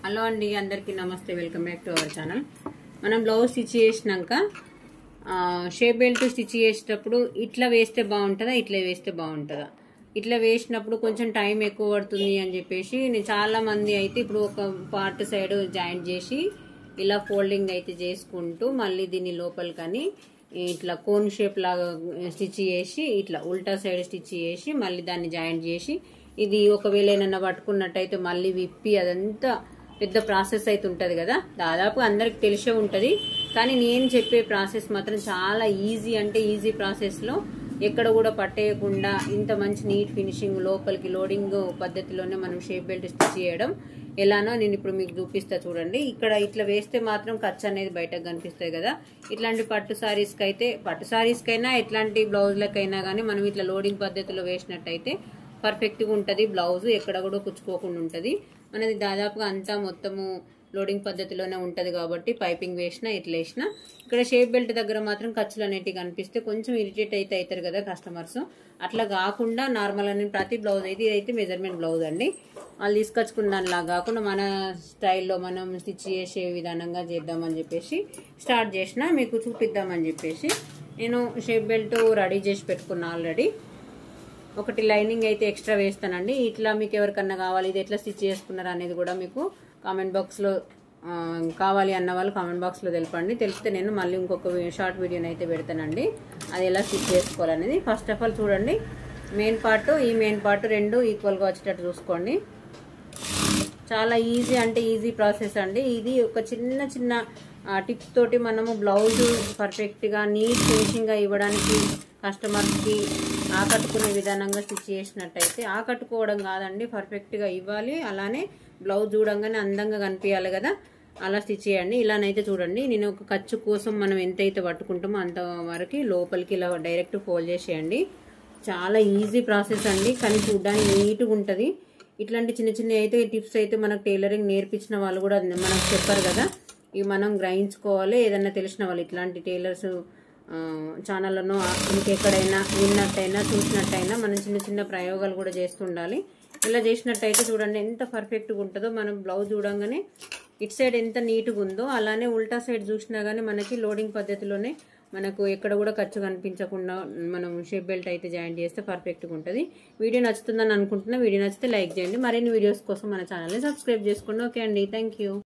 Hello అండి, అందరికీ నమస్తే. Welcome back to our channel. మనం బ్లౌజ్ స్టిచ్ చేసినాక షేప్ బెల్ట్ స్టిచ్ చేసేటప్పుడు ఇట్లా వేస్తే బాగుంటుందా, ఇట్లా వేస్తే బాగుంటుందా? ఇట్లా వేసినప్పుడు కొంచెం టైం ఎక్కువ పడుతుంది అని చెప్పేసి నేను చాలా మంది అయితే ఇప్పుడు ఒక పార్ట్ సైడ్ జాయింట్ చేసి ఇలా ఫోల్డింగ్ అయితే చేసుకుంటూ మళ్ళీ దీన్ని లోపలికని ఇట్లా కోన్ షేప్ లాగా స్టిచ్ చేసి ఇట్లా ఉల్టా సైడ్ స్టిచ్ చేసి మళ్ళీ దాన్ని జాయింట్ చేసి ఇది ఒకవేళ ఏమన్నా పట్టుకున్నట్టయితే మళ్ళీ విప్పి అదంతా పెద్ద ప్రాసెస్ అయితే ఉంటది కదా. దాదాపు అందరికి తెలిసే ఉంటది, కానీ నేను చెప్పే ప్రాసెస్ మాత్రం చాలా ఈజీ, అంటే ఈజీ ప్రాసెస్ లో ఎక్కడ కూడా పట్టేయకుండా ఇంత మంచి నీట్ ఫినిషింగ్ లోపలికి లోడింగ్ పద్ధతిలోనే మనం షేప్ బెల్ట్ స్టిచ్ చేయడం ఎలానో నేను ఇప్పుడు మీకు చూపిస్తా చూడండి. ఇక్కడ ఇట్లా వేస్తే మాత్రం ఖర్చు అనేది బయటకు కనిపిస్తాయి కదా. ఇట్లాంటి పట్టు సారీస్ కైనా ఎట్లాంటి బ్లౌజ్లకైనా కానీ మనం ఇట్లా లోడింగ్ పద్ధతిలో వేసినట్టయితే పర్ఫెక్ట్ గా ఉంటది. బ్లౌజ్ ఎక్కడ కూడా కుచ్చుకోకుండా ఉంటది. మనది దాదాపుగా అంతా మొత్తము లోడింగ్ పద్ధతిలోనే ఉంటది కాబట్టి పైపింగ్ వేసినా ఇట్లా వేసినా ఇక్కడ షేప్ బెల్ట్ దగ్గర మాత్రం ఖర్చులు అనేటివి కనిపిస్తే కొంచెం ఇరిటేట్ అయితే అవుతారు కదా కస్టమర్స్. అట్లా కాకుండా నార్మల్ అని ప్రతి బ్లౌజ్ అయితే ఇదైతే మెజర్మెంట్ బ్లౌజ్ అండి. వాళ్ళు తీసుకొచ్చుకున్న దానిలా కాకుండా మన స్టైల్లో మనం స్టిచ్ చేసే విధానంగా చేద్దామని చెప్పేసి స్టార్ట్ చేసిన మీకు చూపిద్దామని చెప్పేసి నేను షేప్ బెల్ట్ రెడీ చేసి పెట్టుకున్నా ఆల్రెడీ. ఒకటి లైనింగ్ అయితే ఎక్స్ట్రా వేస్తానండి. ఇట్లా మీకు ఎవరికన్నా కావాలి ఇది ఎట్లా స్టిచ్ చేసుకున్నారు అనేది కూడా మీకు కామెంట్ బాక్స్లో కావాలి అన్న వాళ్ళు కామెంట్ బాక్స్లో తెలపండి. తెలిస్తే నేను మళ్ళీ ఇంకొక షార్ట్ వీడియోని అయితే పెడతానండి, అది ఎలా స్టిచ్ చేసుకోవాలనేది. ఫస్ట్ ఆఫ్ ఆల్ చూడండి, మెయిన్ పార్ట్ ఈ మెయిన్ పార్ట్ రెండు ఈక్వల్గా వచ్చేటట్టు చూసుకోండి. చాలా ఈజీ, అంటే ఈజీ ప్రాసెస్ అండి. ఇది ఒక చిన్న టిప్స్ తోటి మనము బ్లౌజ్ పర్ఫెక్ట్గా నీట్ ఫినిషింగ్గా ఇవ్వడానికి కస్టమర్స్కి ఆకట్టుకునే విధానంగా స్టిచ్ చేసినట్టయితే, ఆకట్టుకోవడం కాదండి పర్ఫెక్ట్గా ఇవ్వాలి, అలానే బ్లౌజ్ చూడంగానే అందంగా కనిపించాలి కదా, అలా స్టిచ్ చేయండి. ఇలానైతే చూడండి, నేను ఒక ఖర్చు కోసం మనం ఎంతైతే పట్టుకుంటామో అంతవరకు లోపలికి ఇలా డైరెక్ట్ ఫోల్డ్ చేసేయండి. చాలా ఈజీ ప్రాసెస్ అండి, కానీ చూడడానికి నీట్గా ఉంటుంది. ఇట్లాంటి చిన్న అయితే టిప్స్ అయితే మనకు టైలరింగ్ నేర్పించిన వాళ్ళు కూడా మనకు చెప్పారు కదా, ఇవి మనం గ్రహించుకోవాలి. ఏదన్నా తెలిసిన వాళ్ళు ఇట్లాంటి టైలర్స్ ఛానల్లోనో ఇంకెక్కడైనా విన్నట్టయినా చూసినట్టయినా మనం చిన్న ప్రయోగాలు కూడా చేస్తుండాలి. ఇలా చేసినట్టయితే చూడండి ఎంత పర్ఫెక్ట్గా ఉంటుందో. మనం బ్లౌజ్ చూడంగానే ఇటు సైడ్ ఎంత నీట్గా ఉందో, అలానే ఉల్టా సైడ్ చూసినా కానీ మనకి లోడింగ్ పద్ధతిలోనే మనకు ఎక్కడ కూడా ఖర్చు కనిపించకుండా మనం షేప్ బెల్ట్ అయితే జాయిన్ చేస్తే పర్ఫెక్ట్గా ఉంటుంది. వీడియో నచ్చుతుందని అనుకుంటున్నా. వీడియో నచ్చితే లైక్ చేయండి. మరిన్ని వీడియోస్ కోసం మన ఛానల్ని సబ్స్క్రైబ్ చేసుకోండి. ఓకే అండి, థ్యాంక్ యూ.